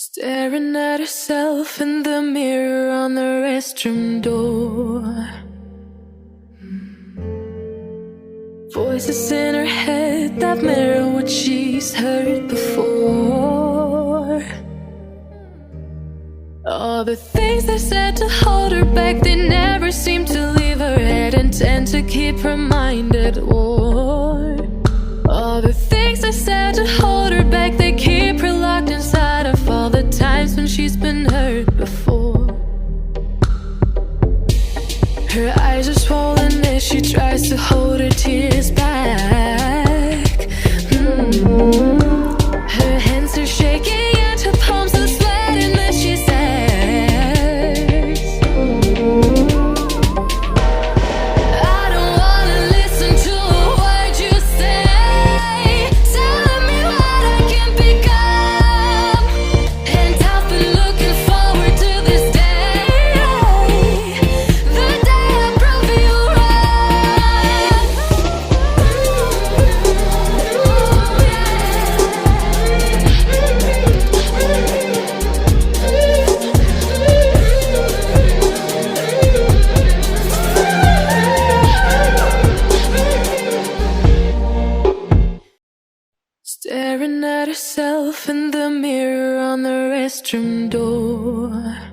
Staring at herself in the mirror on the restroom door. Voices in her head that mirror what she's heard before. All the things they said to hold her back, they never seem to leave her head and tend to keep her mind at war. All the things they said to hold her back, they keep her locked inside of all the times when she's been hurt before. Her eyes are swollen as she tries to hold her tears back. Her hands are shaking and her palms are sweating as she says, I don't wanna listen to a word you say, telling me what I can become. And I've been looking forward to this day, the day I prove you staring at herself in the mirror on the restroom door.